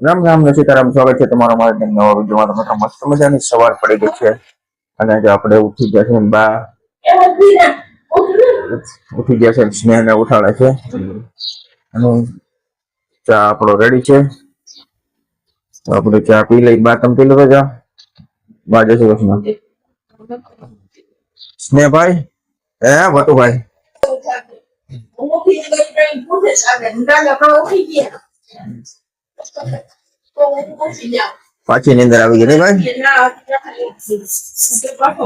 રામ રામ ને સીતારામ, સ્વાગત છે તમારો મારા નવા વિડીયોમાં. તમે મસ્ત મજાની સવાર પડી ગઈ છે અને જો આપણે ઉઠી ગયા છે બા ઉઠી ગયા છે, સ્નેહને ઉઠાડે છે અને ચા આપણો રેડી છે. તો આપણે ચા પી લઈ. બા તમે પી લો ચા. બા જય શ્રી કૃષ્ણ. સ્નેહભાઈ હે વટુભાઈ પાછી નીંદર આવી ગઈ ભાઈ.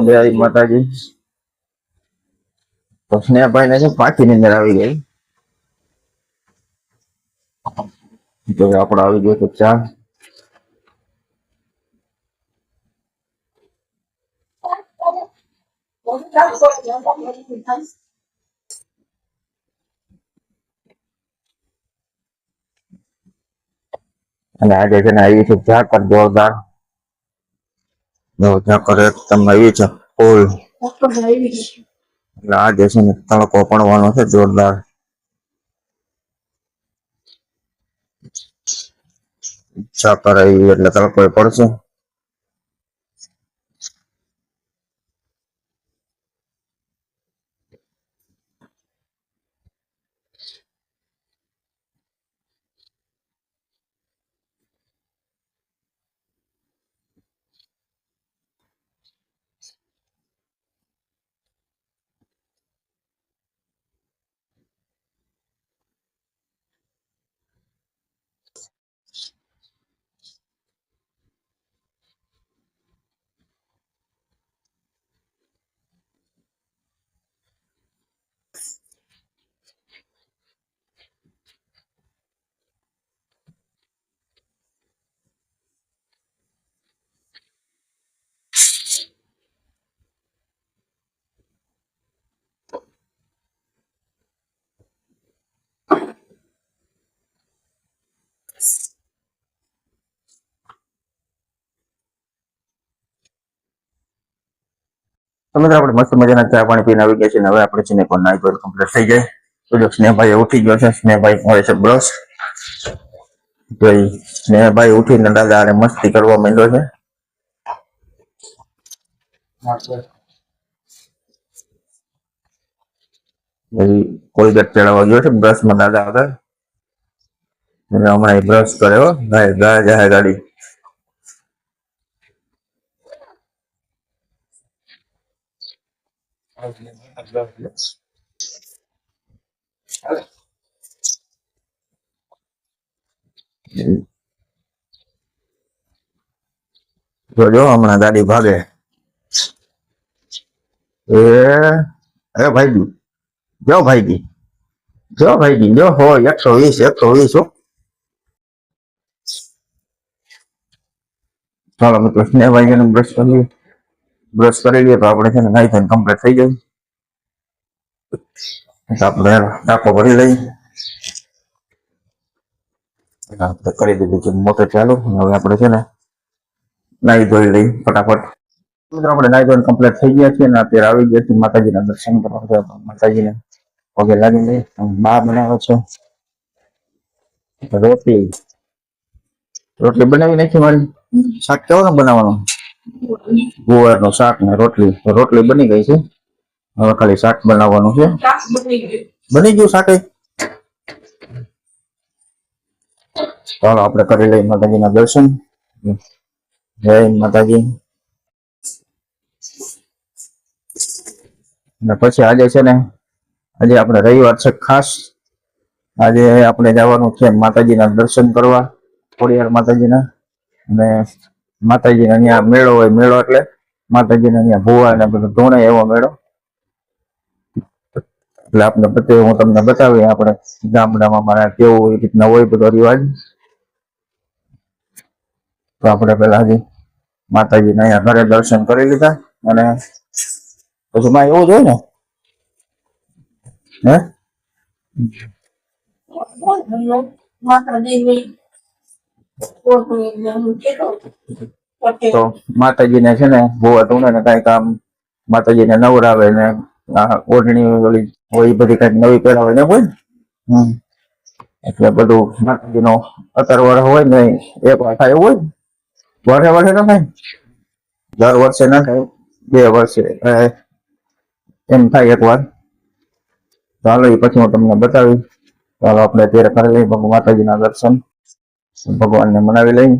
જય માતાજી. તો સ્નેહભાઈ ને છે પાછી નીંદર આવી ગઈ. તો આપણે આવી ગયો તો ચા. અને આજે છે ને આવી છે ઝાકર જોરદાર. ઝાકર એકદમ આવી છે ફૂલ. એટલે આજે છે ને તડકો પડવાનો છે જોરદાર. ઝાકર આવી એટલે તડકો પડશે. તમે આપણે મસ્ત મજાના ચા પાણી પીને આવી ગયા છે. હવે આપણે છે ને કોઈ નાઈ ધોઈ કમ્પ્લીટ થઈ જાય. તો જો સ્નેહભાઈ ઉઠી ગયો છે. સ્નેહભાઈ હોય છે બ્રશ. તો સ્નેહભાઈ ઉઠીને દાદા આને મસ્તી કરવા માંડ્યો છે. કોલગેટ ચડાવવા ગયો છે બ્રશમાં દાદા આગળ. હમણાં બ્રશ કરે હો. ગાય જાય ગાડી. જોજો હમણાં ગાડી ભાગે. એ ભાઈજી જો ભાઈજી જો હોય 120 ચાલો મિત્રો સ્નેહભાઈ ને બ્રશ કરી લઈએ તો આપણે છે ને નાઈ ધોઈને કમ્પ્લીટ થઈ જાય. આપણે ટાંકો ભરી લઈ. આપણે કરી દીધું છે મોટર ચાલુ. હવે આપણે છે ને નાઈ ધોઈ લઈ ફટાફટ. મિત્રો આપણે નાઈ ધોઈને કમ્પ્લીટ થઈ ગયા છીએ ને અત્યારે આવી ગયા છીએ માતાજીના દર્શન કરવા. માતાજીને પગે લાગી લઈ. બા બનાવે છે રોટલી બનાવી નાખી મારી. શાક કેવાનું બનાવવાનું? ગુવારનું શાક ને રોટલી બની ગઈ છે. હવે ખાલી શાક બનાવવાનું છે. બની ગયું શાક. ચાલો આપણે કરી લઈએ માતાજીના દર્શન. જય માતાજી. અને પછી આજે છે ને આપણે રવિવાર છે ખાસ. આજે આપણે જવાનું છે માતાજીના દર્શન કરવા ખોડિયાર માતાજીના. અને માતાજીના ત્યાં મેળો હોય. મેળો એટલે માતાજીના ત્યાં ભુવા ને બધું ધોણે એવો મેળો. એટલે આપણે બધે હું તમને બતાવી આપણે ગામડામાં મારા કેવું એ રીતના હોય બધો રિવાજ. તો આપણે પેલા હજી માતાજીના અહીંયા ઘરે દર્શન કરી લીધા અને પછી માં એવું જ હોય ને તો માતાજીને છે ને ભુવા ધૂણે ને કઈ કામ માતાજીને નવરાવે ને ઓઢણી ઓલી હોય બધી કઈક નવી પહેરાવે ને હોય. એટલે બધું માતાજીનો અતરવર હોય ને એક વાર થાય એવું હોય વર્ષે ન થાય, દર વર્ષે ના થાય, 2 વર્ષે એમ થાય એક વાર. ચાલો એ પછી હું તમને બતાવી. ચાલો આપણે અત્યારે કરી લઈએ માતાજીના દર્શન, ભગવાનને મનાવી લઈએ.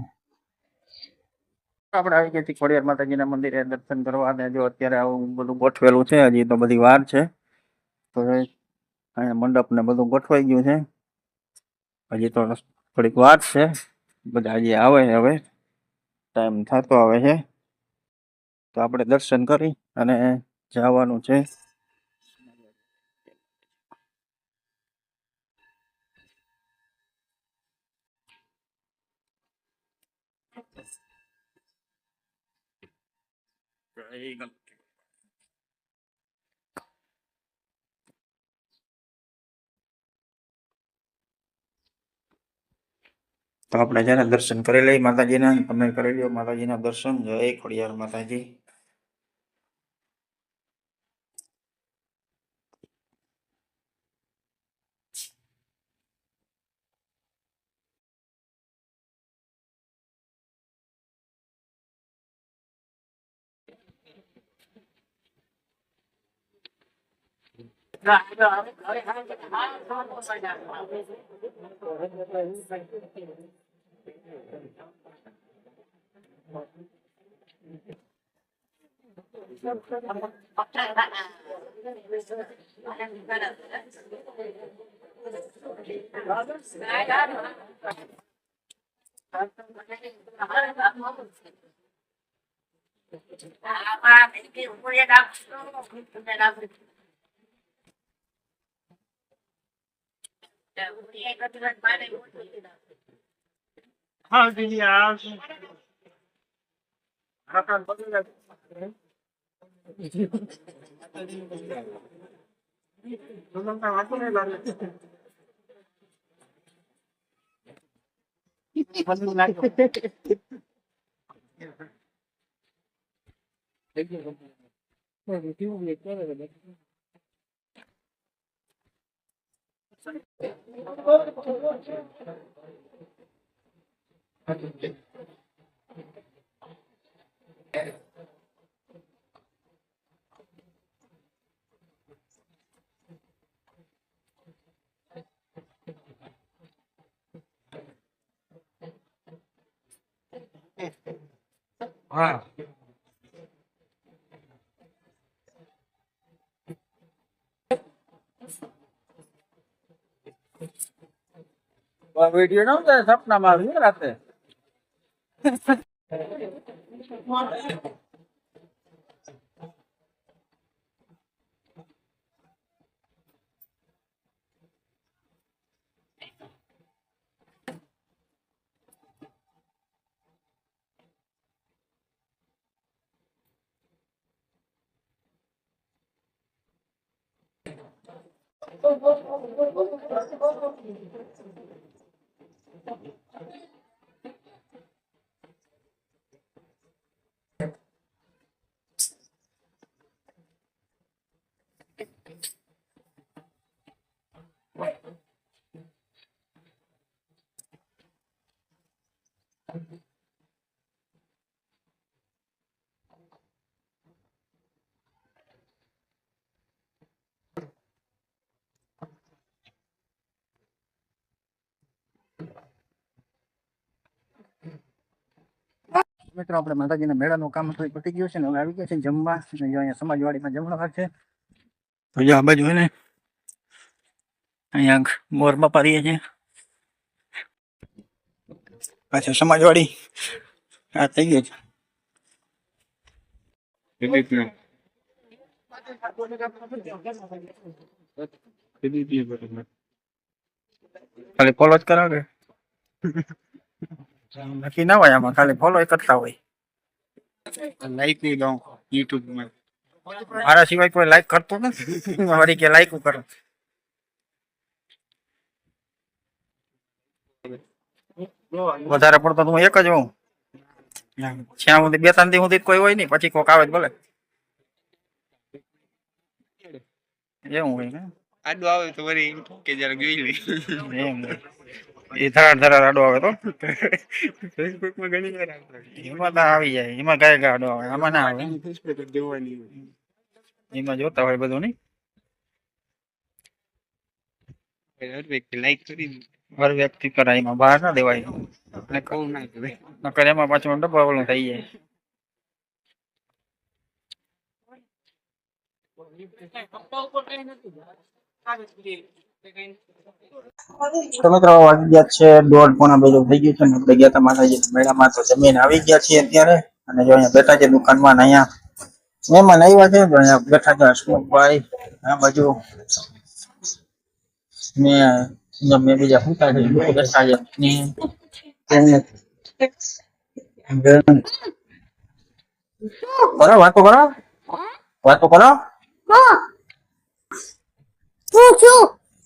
આપણે આવી ગયા ખોડિયાર માતાજીના મંદિરે દર્શન કરવા, અને જો અત્યારે આવું બધું ગોઠવેલું છે, હજી તો બધી વાર છે. તો અહીંયા મંડપ ને બધું ગોઠવાઈ ગયું છે, હજી તો થોડીક વાર છે. બધા હજી આવે છે, હવે ટાઈમ થતો આવે છે. તો આપણે દર્શન કરી અને જવાનું છે. તો આપણે છે ને દર્શન કરી લઈએ માતાજીના. તમે કરી લો માતાજીના દર્શન. જય ખોડિયાર માતાજી. હા દીદી હા વિડીયો ના ઉતારે, સપનામાં આવ્યું રાતે. મિત્રો આપણે માતાજીના મેળાનું કામ થોડી પતી ગયું છે ને, હવે આવી ગયા છે જમવા. અહીંયા સમાજવાડીમાં જમણવાર છે. તો આ બાજુ ને અહીંયા મોર બાપા રહીએ છે, પાછળ સમાજવાડી આ થઈ ગઈ છે. ખાલી ફોલો જ કરાવે, નક્કી ના હોય આમાં, ખાલી ફોલો કરતા હોય. લાઈક નહીં દઉં યુટ્યુબ માં, મારા સિવાય કોઈ લાઈક કરતું નથી. મારી કે લાઈક કરો. વધારે પડતો હું એક જ હોઉં. જ્યાં સુધી 2-3 દી સુધી કોઈ હોય નહીં, પછી કોક આવે બોલે એવું હોય ને. આડું આવે તો વળી કે જરા જોઈ લે એમ. એ ધરાડ ધરાડ આડો આવે તો ફેસબુક માં ઘણી વાર આવતો એમાં તો આવી જાય એમાં કઈ આડો આવે આમાં ના આવે ફેસબુક જોવાની એમાં જોતા હોય બધું નહીં હર વ્યક્તિ લાઈક કરી હર વ્યક્તિ કરાય એમાં બહાર ના દેવાય એટલે કહું ના કે નકર એમાં પાછું ડબ્બા ઓલું થઈ જાય તો મિત્રો વાગી ગયા છે 1:30 પોણા 2 થઈ ગયું છે ને આપણે ગયા હતા માતાજી મેળામાં તો જમીન આવી ગયા છીએ અત્યારે અને જો અહીંયા બેઠા છે દુકાનમાં અહીંયા મહેમાન આવ્યા છે તો અહીંયા બેઠા છે હસમુખભાઈ આ બાજુ મેં બીજા ફૂટા છે બેઠા છે કરો વાતો કરો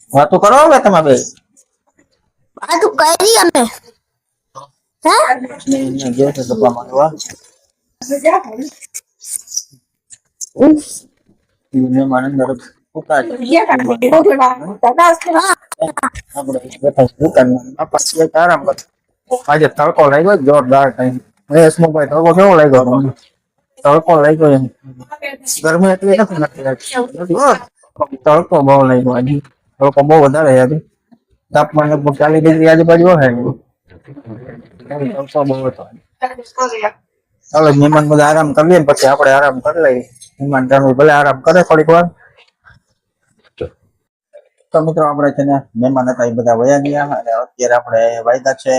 વાતો કરો હવે તમે બે વાતો કરી અમે અહીંયા ગયો છે ડબ્બા માંગવા મહેમાન અંદર ફૂટા છે આપણે બેઠા છે દુકાનમાં બાપા છે આરામ કર આજે તડકો લાગ્યો જોરદાર ટાઈમ હસમુખભાઈ તડકો કેવો લાગ્યો તમને તડકો લાગ્યો એમ ગરમી એટલી નથી લાગતી તડકો બહુ લાગ્યો આજે તડકો બહુ વધારે આજે તાપમાન લગભગ 40 ડિગ્રી આજુબાજુ હશે તડકો બહુ હતો ચાલો મહેમાન બધા આરામ કરી લે પછી આપણે આરામ કરી લઈએ મહેમાન જાણવું ભલે આરામ કરે થોડીક વાર તો મિત્રો આપણે છે ને મહેમાન હતા એ બધા વયા ગયા અને અત્યારે આપણે વાયદા છે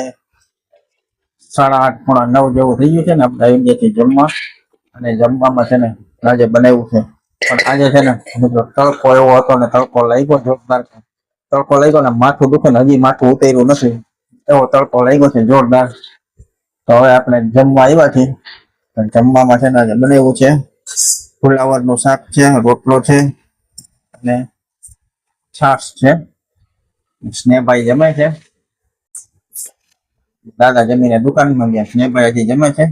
8:30 પોણા 9 જેવું થઈ ગયું છે ને આપણે આવી ગયા છીએ જમવા અને જમવામાં છે ને આજે બનાવ્યું છે પણ આજે છે ને મિત્રો તડકો એવો હતો ને તડકો લાગ્યો જોરદાર તડકો લાગ્યો ને માથું દુખે ને હજી માથું ઉતર્યું નથી એવો તડકો લાગ્યો છે જોરદાર તો હવે આપણે જમવા આવ્યા છીએ જમવામાં છે ને આજે બનાવ્યું છે ફુલાવરનું શાક છે રોટલો છે અને છાશ છે સ્નેહભાઈ જમે છે દાદા જમીને દુકાનમાં ગયા સ્નેહભાઈ હજી જમે છે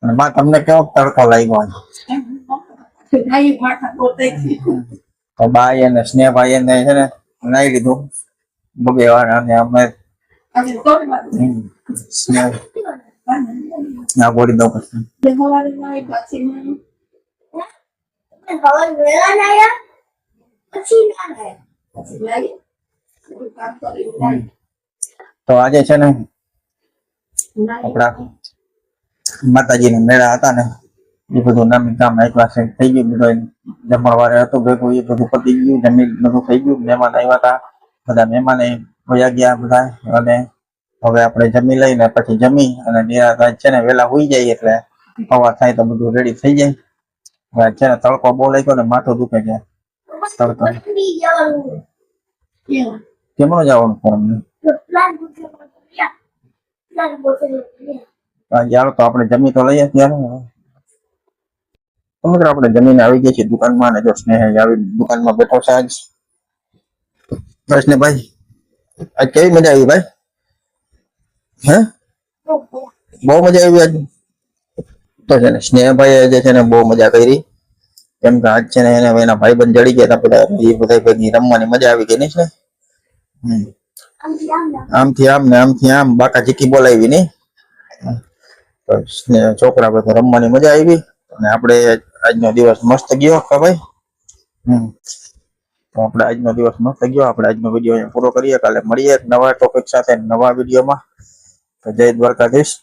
અને બા તમને કેવો તડકો લાગ્યો તો બાઈ અને સ્નેહભાઈ એને છે ને નાઈ લીધું બબે વાર અને અમે ના ગોળી દઉં તો આજે છે ને આપડા માતાજીના મેળા હતા ને એ બધું નામી કામ એક પાસે થઈ ગયું બધું જમણવારે હતું ભેગું એ બધું પતી ગયું જમીન બધું થઈ ગયું મહેમાન આવ્યા હતા બધા મહેમાને વયા ગયા બધા અને હવે આપણે જમી લઈને પછી જમી અને નિરાંત છે ને વેલા હોઈ જાય એટલે હવા થાય તો બધું રેડી થઈ જાય હવે છે ને તડકો બહુ લાગ્યો ને માથું દુખે છે તડકો કેમનો જવાનું ફોન યાર તો આપણે જમી તો લઈએ ત્યારે તો મિત્રો આપણે જમીને આવી ગયા છીએ દુકાનમાં અને જો સ્નેહ આવી દુકાનમાં બેઠો છે આજ બસ ને ભાઈ આજ કેવી મજા આવી ભાઈ હે બહુ મજા આવી આજ તો છે ને સ્નેહભાઈ આજે છે ને બહુ મજા કરી કેમ કે આજ છે ને એને એના ભાઈબંધ જડી ગયા હતા બધા એ બધા ભેગી રમવાની મજા આવી ગઈ નહીં આમથી આમ ને આમથી આમ બાકા ચીકી બોલાવી નહીં છોકરા બધા રમવાની મજા આવી અને આપણે આજનો દિવસ મસ્ત ગયો કે ભાઈ તો આપણે આજનો દિવસ મસ્ત ગયો આપણે આજનો વિડીયો પૂરો કરીએ કાલે મળીએ નવા ટોપિક સાથે નવા વિડીયોમાં તો જય દ્વારકાધીશ